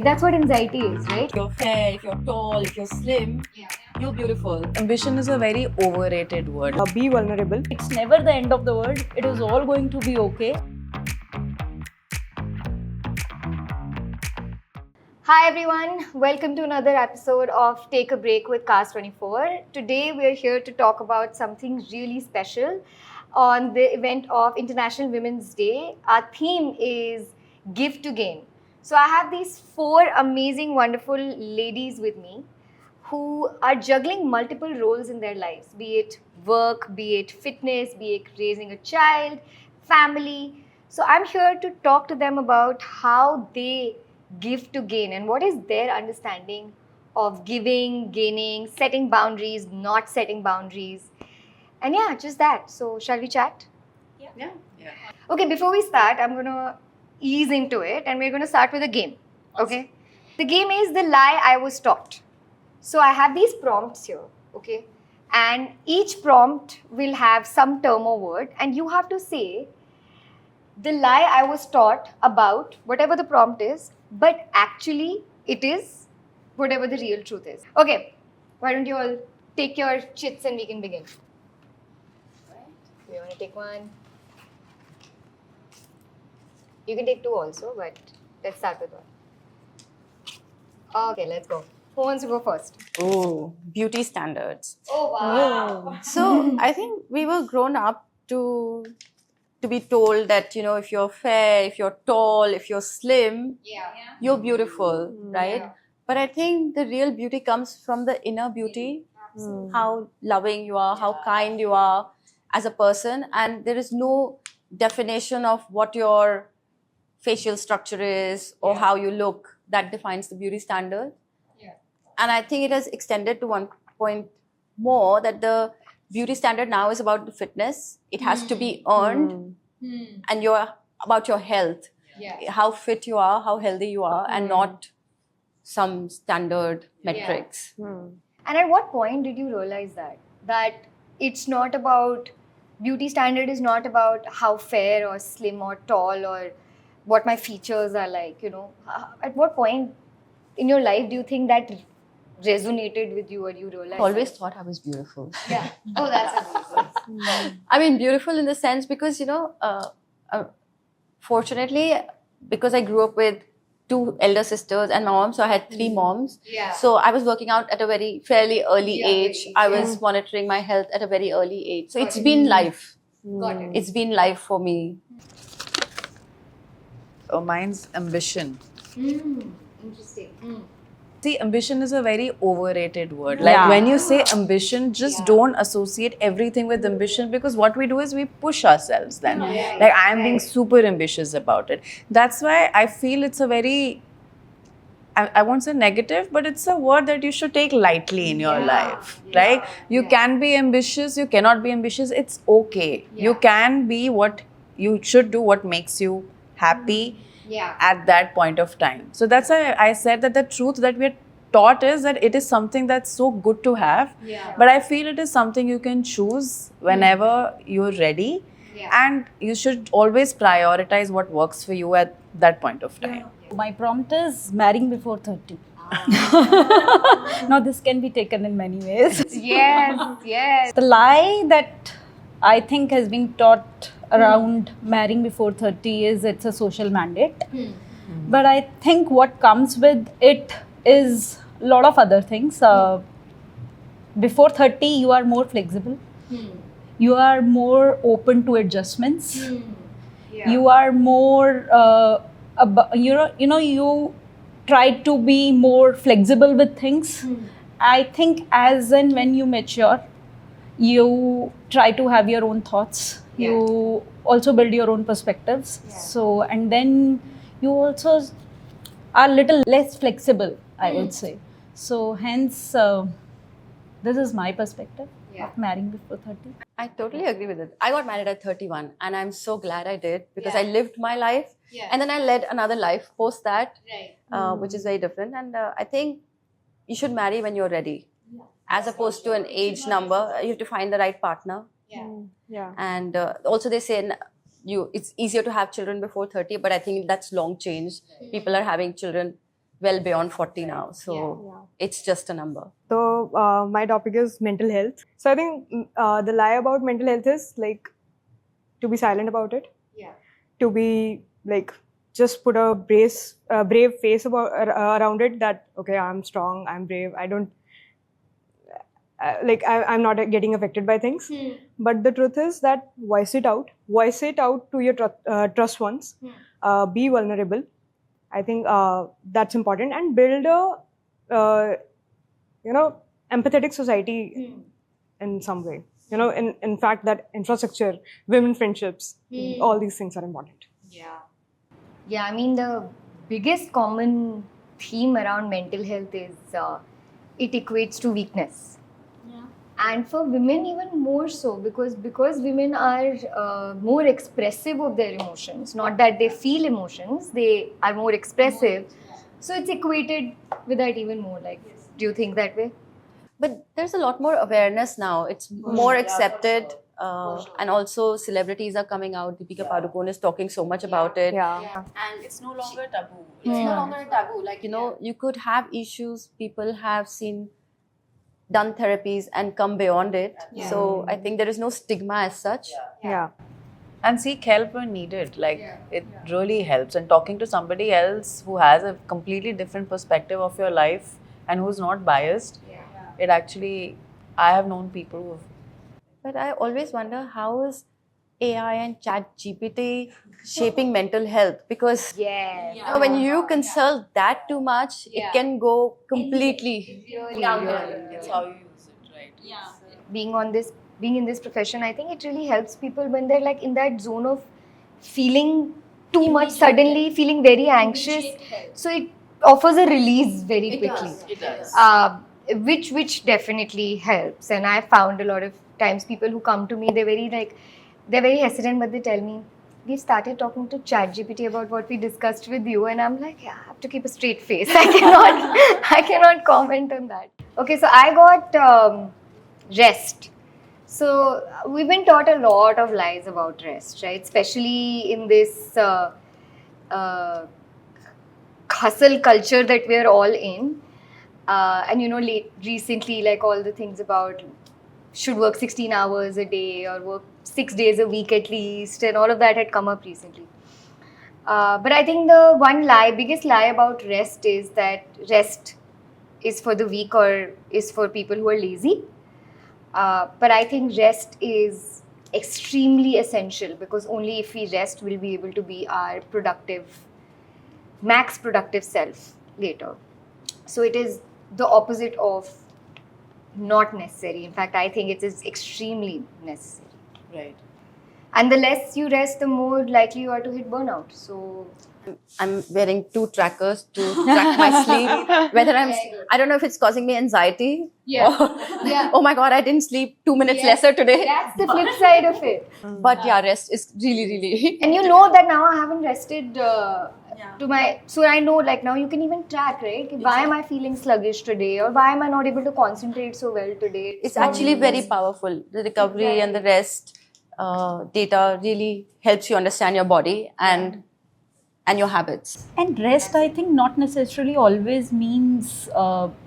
That's what anxiety is, right? If you're fair, if you're tall, if you're slim, you're beautiful. Ambition is a very overrated word. Be vulnerable. It's never the end of the world. It is all going to be okay. Hi everyone, welcome to another episode of Take a Break with Cast 24. Today we are here to talk about something really special on the event of International Women's Day. Our theme is Give to Gain. So I have these four amazing, wonderful ladies with me who are juggling multiple roles in their lives, be it work, be it fitness, be it raising a child, family. So I'm here to talk to them about how they give to gain and what is their understanding of giving, gaining, setting boundaries, not setting boundaries. And yeah, just that. So shall we chat? Yeah. Okay, before we start, I'm going to ease into it and we're going to start with a game. Okay? The game is the lie I was taught. So I have these prompts here, okay? And each prompt will have some term or word and you have to say the lie I was taught about whatever the prompt is, but actually it is whatever the real truth is. Okay, why don't you all take your chits and we can begin. You want to take one? You can take two also, but let's start with one. Okay, let's go. Who wants to go first? Oh, beauty standards. Oh, wow. So I think we were grown up to be told that, you know, if you're fair, if you're tall, if you're slim, Yeah. you're beautiful, right? Yeah. But I think the real beauty comes from the inner beauty, how loving you are, how kind you are as a person, and there is no definition of what your facial structure is or how you look that defines the beauty standard. Yeah. And I think it has extended to one point more that the beauty standard now is about the fitness. It has to be earned, and you're about your health, Yeah. how fit you are, how healthy you are, and not some standard metrics. And at what point did you realize that it's not about beauty standard is not about how fair or slim or tall or what my features are like, you know? At what point in your life do you think that resonated with you or you realized? I always thought I was beautiful. Yeah. Oh, that's amazing. I mean, beautiful in the sense because, you know, fortunately, because I grew up with two elder sisters and my mom, so I had three moms. Yeah. So I was working out at a fairly early Yeah, age. very, I was monitoring my health at a very early age. So Got it's it. been life. Got it. It's been life for me. Mine's ambition. Interesting. See, ambition is a very overrated word. Like Yeah. when you say ambition, just Yeah. don't associate everything with ambition because what we do is we push ourselves then. Right. Like I am being Right. super ambitious about it. That's why I feel it's a very, I won't say negative, but it's a word that you should take lightly in your Yeah. life, right? You Yeah. can be ambitious, you cannot be ambitious. It's okay. You Yeah. can be what you should do, what makes you happy Yeah. at that point of time. So that's why I said that the truth that we are taught is that it is something that's so good to have. Yeah. But I feel it is something you can choose whenever you're ready. Yeah. And you should always prioritize what works for you at that point of time. My prompt is marrying before 30. Now, this can be taken in many ways. Yes. Yes. The lie that I think has been taught around marrying before 30 is it's a social mandate. But I think what comes with it is a lot of other things. Before 30, you are more flexible. You are more open to adjustments. Yeah. You are more, you try to be more flexible with things. I think as and when you mature, you try to have your own thoughts. Yeah. You also build your own perspectives. Yeah. So, and then you also are little less flexible, I would say. So, hence, this is my perspective Yeah. of marrying before 30. I totally agree with it. I got married at 31 and I'm so glad I did because Yeah. I lived my life Yeah. and then I led another life post that, Right. which is very different. And I think you should marry when you're ready. As opposed to an age number, you have to find the right partner. Yeah. Yeah. And also they say it's easier to have children before 30, but I think that's long change. People are having children well beyond 40 now. So it's just a number. So my topic is mental health. So I think the lie about mental health is like to be silent about it. Yeah. To be like just put a brave face around it. That okay, I'm strong, I'm brave. I don't I'm not getting affected by things. But the truth is that voice it out to your trust ones. Be vulnerable. I think that's important, and build a empathetic society in some way. In fact, that infrastructure, women friendships, all these things are important. Yeah, I mean, the biggest common theme around mental health is it equates to weakness. And for women, even more so, because women are more expressive of their emotions. Not that they feel emotions, they are more expressive. So it's equated with that even more. Like, do you think that way? But there's a lot more awareness now. It's more accepted. And also celebrities are coming out. Deepika Padukone is talking so much about it. Yeah. And it's no longer taboo. It's no longer a taboo. Like, you could have issues. People have done therapies and come beyond it. So I think there is no stigma as such. Yeah. And seek help when needed. Like, it really helps. And talking to somebody else who has a completely different perspective of your life and who's not biased, it actually, I have known people who've. But I always wonder, how is AI and chat GPT shaping mental health? Because when you consult that too much, it can go completely downhill. It's how you use it, right? Being in this profession, I think it really helps people when they're like in that zone of feeling too much suddenly, feeling very anxious. So it offers a release very quickly. It does. Which definitely helps. And I found a lot of times people who come to me, they're very hesitant, but they tell me, we started talking to ChatGPT about what we discussed with you, and I'm like, yeah, I have to keep a straight face. I cannot comment on that. Okay, so I got rest. So we've been taught a lot of lies about rest, right? Especially in this hustle culture that we're all in. And recently, like all the things about should work 16 hours a day or work 6 days a week at least, and all of that had come up recently. But I think the biggest lie about rest is that rest is for the weak or is for people who are lazy. But I think rest is extremely essential, because only if we rest will we be able to be our max productive self later. So it is the opposite of not necessary. In fact, I think it is extremely necessary. Right. And the less you rest, the more likely you are to hit burnout. So I'm wearing 2 trackers to track my sleep. I don't know if it's causing me anxiety. Oh my God, I didn't sleep 2 minutes lesser today. that's the flip side of it. But rest is really, really. And you know that now I haven't rested so I know, like, now you can even track, right? Why am I feeling sluggish today, or why am I not able to concentrate so well today? It's actually very powerful. The recovery and the rest data really helps you understand your body and your habits. And rest, I think, not necessarily always means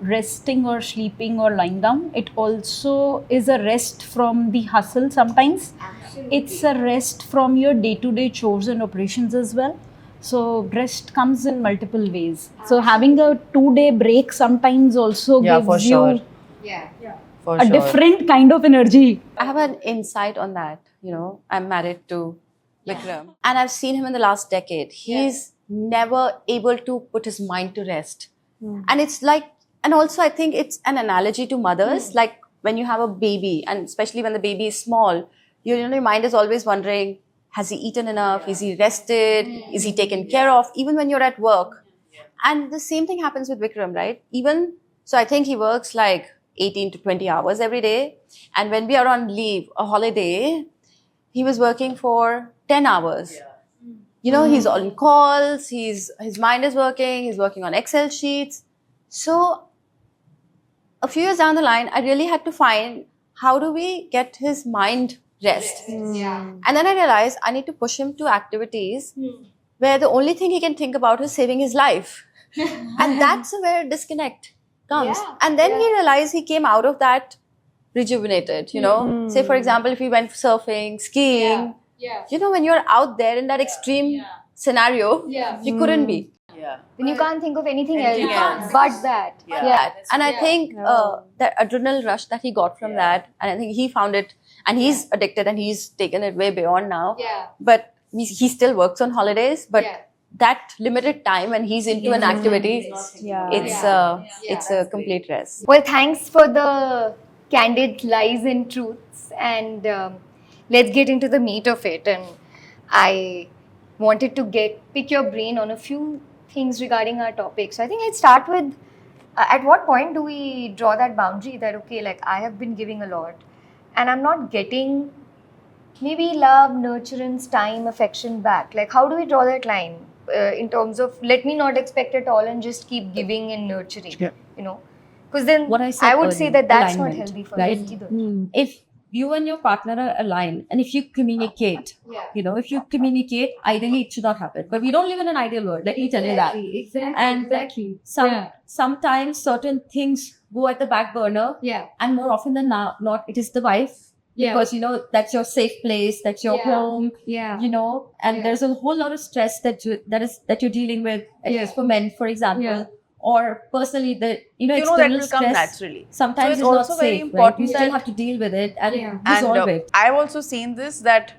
resting or sleeping or lying down. It also is a rest from the hustle sometimes. Absolutely. It's a rest from your day-to-day chores and operations as well. So rest comes in multiple ways. So having a 2-day break sometimes also gives you For a sure. different kind of energy. I have an insight on that. I'm married to Vikram, and I've seen him in the last decade. He's never able to put his mind to rest. And it's like, and also I think it's an analogy to mothers. Like when you have a baby, and especially when the baby is small, your mind is always wondering, has he eaten enough? Is he rested? Is he taken care of? Even when you're at work. And the same thing happens with Vikram, right? So I think he works like 18 to 20 hours every day. And when we are on leave, a holiday, he was working for 10 hours. He's on calls, his mind is working, he's working on Excel sheets. So a few years down the line, I really had to find, how do we get his mind rest? And then I realized I need to push him to activities where the only thing he can think about is saving his life. And that's where disconnect comes. Yeah, And then he yeah. realized he came out of that rejuvenated, you know. Say, for example, if he went surfing, skiing, Yeah. you know, when you're out there in that extreme scenario, Yeah. you couldn't be. Yeah. When you can't think of anything, Anything else, else. but that. Yeah. And I Yeah. think that adrenalinal rush that he got from that, and I think he found it, and he's addicted, and he's taken it way beyond now. Yeah. But he still works on holidays, but Yeah. that limited time when he's into an activity, Yeah. it's a complete rest. Well, thanks for the candid lies and truths, and let's get into the meat of it. And I wanted to pick your brain on a few things regarding our topic. So I think I'd start with at what point do we draw that boundary that okay, like I have been giving a lot, and I'm not getting maybe love, nurturance, time, affection back. Like how do we draw that line in terms of let me not expect it all and just keep giving and nurturing, you know? Because then What I said would say earlier, that that's not alignment, healthy for right? us either. If you and your partner are aligned and if you communicate, you know, if you communicate, ideally it should not happen. But we don't live in an ideal world, let me tell you that. Exactly. Sometimes certain things go at the back burner, Yeah. and more often than not, it is the wife. Because, you know, that's your safe place, that's your home, Yeah. you know, and there's a whole lot of stress that you're dealing with, at least for men, for example, or personally, You know that external will come stress naturally. sometimes So it's not also very safe, right? important You still that- have to deal with it and And resolve it. I've also seen this that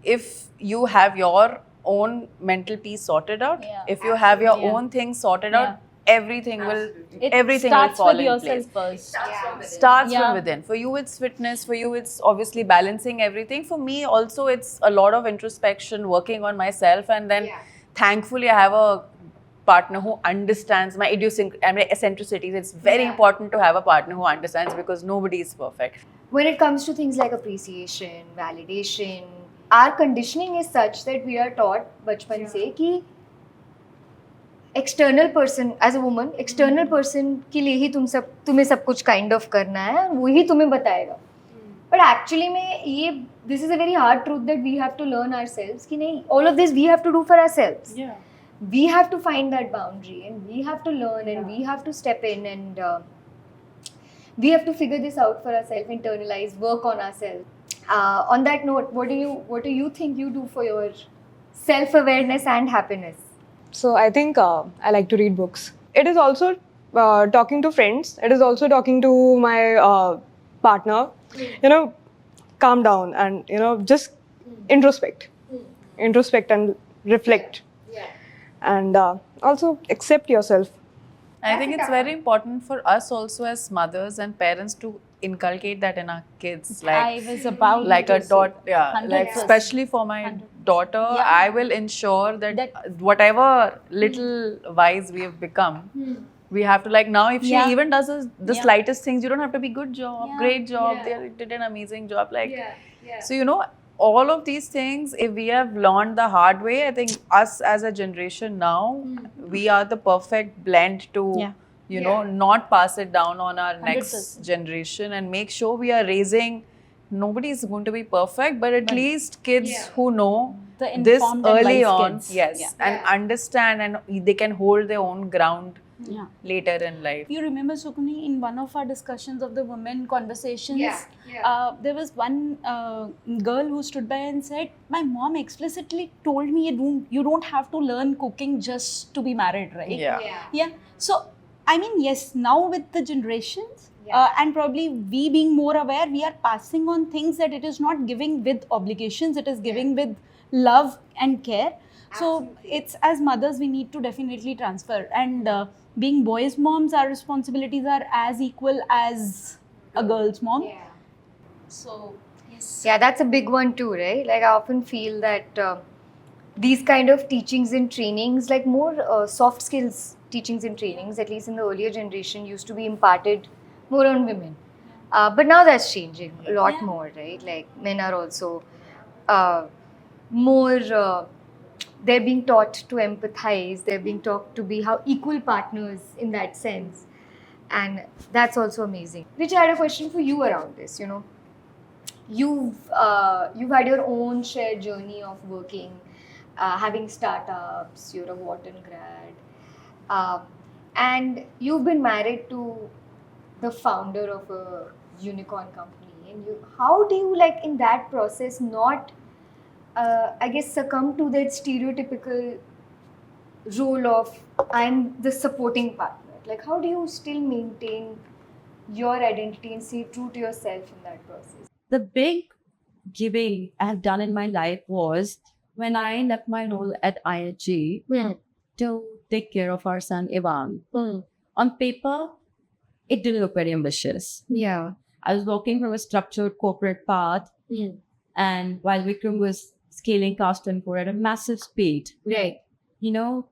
if you have your own mental peace sorted out, if you have your own things sorted out, everything will starts fall with in yourself place. first. Starts Yeah. from within. For you, it's fitness. For you, it's obviously balancing everything. For me, also, it's a lot of introspection, working on myself, and then thankfully, I have a partner who understands my eccentricities. It's very important to have a partner who understands because nobody is perfect. When it comes to things like appreciation, validation, our conditioning is such that we are taught बचपन से कि external person as a woman, external person के लिए ही तुम्हें सब कुछ kind of करना है और वही तुम्हें बताएगा. But actually में ये this is a very hard truth that we have to learn ourselves कि नहीं, all of this we have to do for ourselves. We have to find that boundary and we have to learn and we have to step in and we have to figure this out for ourselves, internalize, work on ourselves. On that note, what do you think you do for your self-awareness and happiness? So I think I like to read books. It is also talking to friends. It is also talking to my partner. You know, calm down and just introspect and reflect, and also accept yourself. I think it's very important for us also as mothers and parents to inculcate that in our kids. I was about like to a say, daughter, like 100%. especially for my daughter, I will ensure that whatever little wise we have become, we have to, like, now if she even does the slightest things, you don't have to be good job, great job, they did an amazing job, like so all of these things, if we have learned the hard way, I think us as a generation now, we are the perfect blend to not pass it down on our next generation and make sure we are raising. Nobody is going to be perfect, but at least kids who know The this informed and early wise on, kids. and understand, and they can hold their own ground later in life. You remember, Sukuni, in one of our discussions of the women conversations, there was one girl who stood by and said, my mom explicitly told me you don't have to learn cooking just to be married, right? Yeah. So, I mean, yes, now with the generations, and probably we being more aware, we are passing on things that it is not giving with obligations, it is giving with love and care. So it's, as mothers, we need to definitely transfer. And being boys' moms, our responsibilities are as equal as a girl's mom. So, yes. Yeah, that's a big one too, right? Like I often feel that these kind of teachings and trainings, like more soft skills teachings and trainings, at least in the earlier generation, used to be imparted more on women. But now that's changing a lot more, right? Like men are also more, they're being taught to empathize, they're being taught to be how equal partners in that sense. And that's also amazing. Rich, I had a question for you around this, You've had your own shared journey of working, having startups, you're a Wharton grad. And you've been married to the founder of a unicorn company, and how do you, like, in that process, not I guess succumb to that stereotypical role of I'm the supporting partner? Like, how do you still maintain your identity and stay true to yourself in that process? The big giving I have done in my life was when I left my role at IHG to take care of our son Ivan. On paper, it didn't look very ambitious. Yeah. I was working from a structured corporate path, and while Vikram was scaling Cast 24 at a massive speed, Right. you know,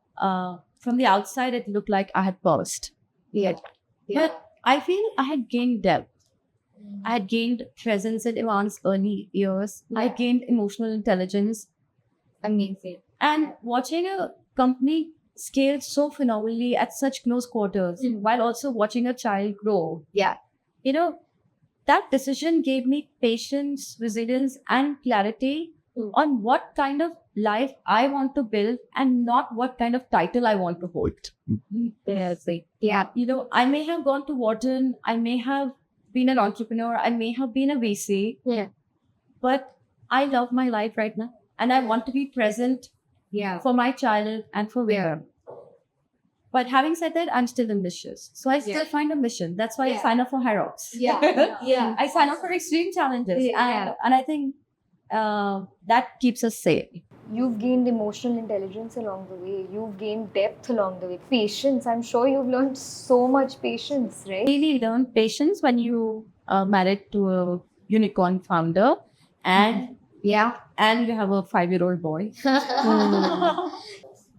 from the outside, it looked like I had paused. Yeah. But I feel I had gained depth. I had gained presence in Ivan's early years. I Yeah. gained emotional intelligence. Amazing. And watching a company scale so phenomenally at such close quarters while also watching a child grow, Yeah. you know, that decision gave me patience, resilience, and clarity on what kind of life I want to build and not what kind of title I want to hold. Yeah. You know, I may have gone to Wharton, I may have been an entrepreneur, I may have been a VC, Yeah. but I love my life right now and I want to be present Yeah. for my child and for Vikram. But having said that, I'm still ambitious. So I still find a mission. That's why I sign up for Harrods. Yeah. I sign up for extreme challenges. Yeah. And I think that keeps us safe. You've gained emotional intelligence along the way. You've gained depth along the way. Patience. I'm sure you've learned so much patience, right? Really learn patience when you are married to a unicorn founder and Yeah. and you have a 5-year-old boy.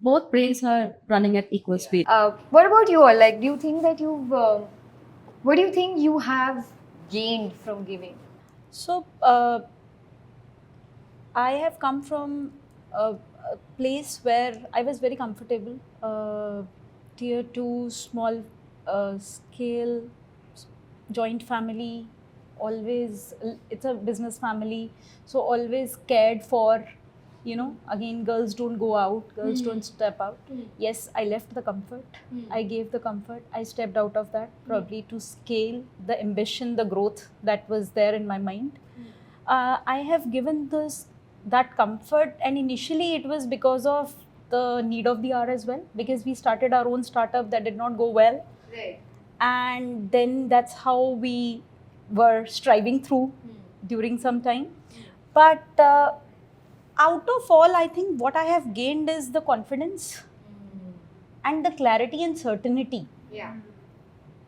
Both brains are running at equal speed. What about you all? Like, do you think that you've, what do you think you have gained from giving? So, I have come from a place where I was very comfortable, tier 2, small scale, joint family, always, it's a business family, so always cared for, you know, again, girls don't go out, girls don't step out. Yes, I left the comfort, I gave the comfort, I stepped out of that, probably to scale the ambition, the growth that was there in my mind. I have given that comfort, and initially it was because of the need of the hour as well, because we started our own startup that did not go well. Right. And then that's how we were striving through during some time. But out of all, I think what I have gained is the confidence and the clarity and certainty Yeah.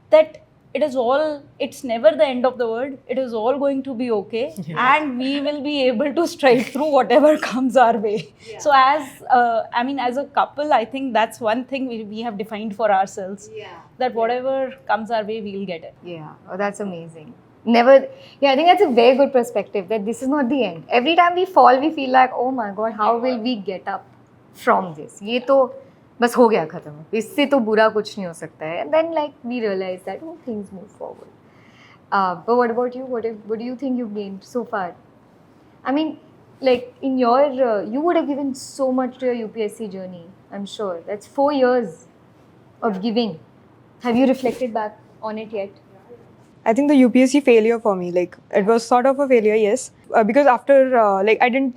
that it's never the end of the world, it is all going to be okay, and we will be able to strive through whatever comes our way. So as a couple, I think that's one thing we have defined for ourselves, that whatever comes our way, we'll get it. Yeah. Oh, that's amazing. I think that's a very good perspective, that this is not the end. Every time we fall, we feel like, oh my God, how will we get up from this? ये तो बस हो गया खत्म, इससे तो बुरा कुछ नहीं हो सकता है. And then, like, we realize that things move forward. But what about you? What do you think you've gained so far? I mean, like, in your you would have given so much to your UPSC journey, I'm sure. That's 4 years of giving. Have you reflected back on it yet? I think the UPSC failure for me, like, it was sort of a failure, yes. Because after, I didn't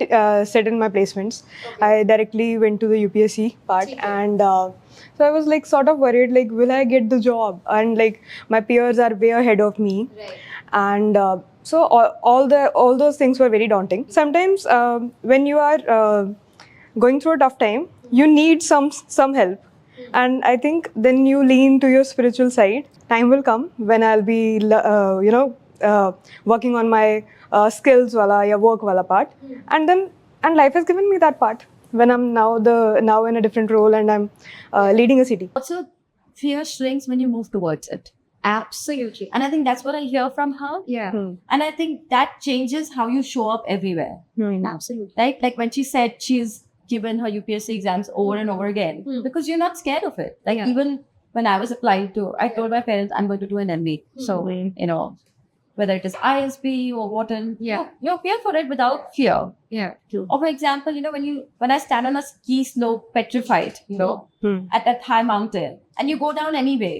sit in my placements. I directly went to the UPSC part. And so I was, like, sort of worried, like, will I get the job? And, like, my peers are way ahead of me. Right. And so all those things were very daunting. Sometimes when you are going through a tough time, you need some help. And I think then you lean to your spiritual side. Time will come when I'll be, working on my skills wala ya work wala part. And life has given me that part when I'm now in a different role and I'm leading a city. Also, fear shrinks when you move towards it. Absolutely. And I think that's what I hear from her. Yeah. And I think that changes how you show up everywhere. Absolutely. Right? Like when she said she's given her UPSC exams over and over again because you're not scared of it. Like even when I was applying I told my parents I'm going to do an MBA. So, whether it is ISB or what, and Yeah. you're here for it without fear. Yeah. Or for example, when I stand on a ski slope petrified, Hmm. at that high mountain, and you go down anyway,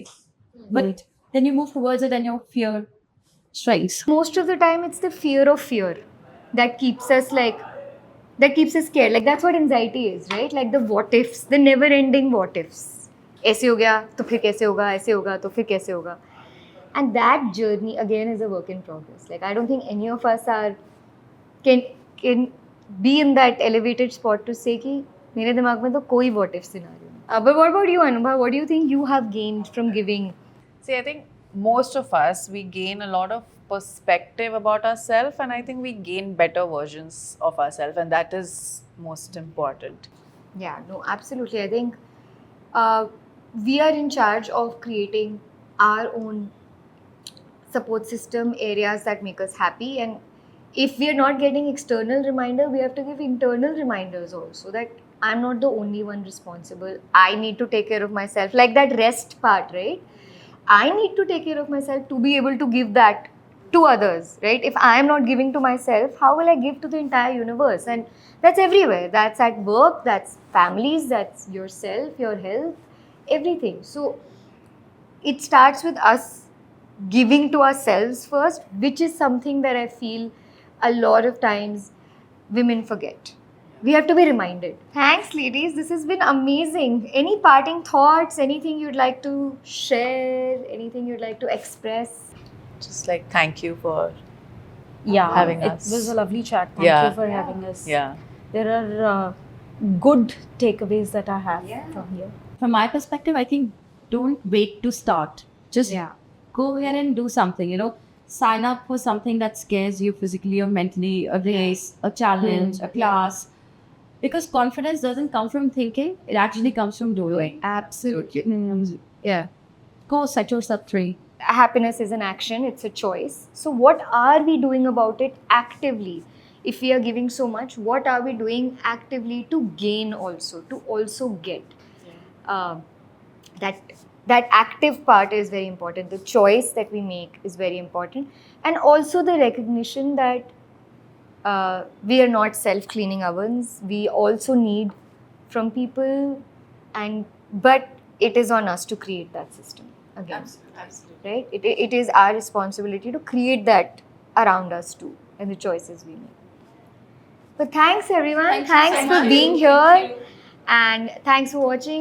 but then you move towards it and your fear shrinks. Most of the time, it's the fear of fear that keeps us scared. Like that's what anxiety is, right? Like the what ifs, the never ending what ifs. ऐसे हो गया तो फिर कैसे होगा, ऐसे होगा तो फिर कैसे होगा. And that journey again is a work in progress. Like I don't think any of us can be in that elevated spot to say कि मेरे दिमाग में तो कोई what if scenario नहीं. But what about you, Anubha? What do you think you have gained from giving? See, I think most of us, we gain a lot of perspective about ourselves, and I think we gain better versions of ourselves, and that is most important. Yeah, no, absolutely. I think we are in charge of creating our own support system, areas that make us happy. And if we are not getting external reminder, we have to give internal reminders also that I'm not the only one responsible. I need to take care of myself. Like that rest part, right? I need to take care of myself to be able to give that to others, right? If I am not giving to myself, how will I give to the entire universe? And that's everywhere. That's at work, that's families, that's yourself, your health, everything. So it starts with us giving to ourselves first, which is something that I feel a lot of times women forget. We have to be reminded. Thanks, ladies. This has been amazing. Any parting thoughts? Anything you'd like to share? Anything you'd like to express? Just like thank you for Yeah, having it us. was a lovely chat. Thank Yeah. you for having us. yeah. There are good takeaways that I have from here. From my perspective, I think don't wait to start. Just go ahead and do something, sign up for something that scares you physically or mentally, a race, a challenge, a class. Because confidence doesn't come from thinking, it actually comes from doing. Absolutely. Yeah. Go set yourself free. Happiness is an action, it's a choice. So, what are we doing about it actively? If we are giving so much, what are we doing actively to gain also, to also get? That active part is very important. The choice that we make is very important, and also the recognition that we are not self-cleaning ovens. We also need from people, but it is on us to create that system again. Absolutely. Right? It is our responsibility to create that around us too, and the choices we make. So thanks everyone. Thanks for being here, and thanks for watching.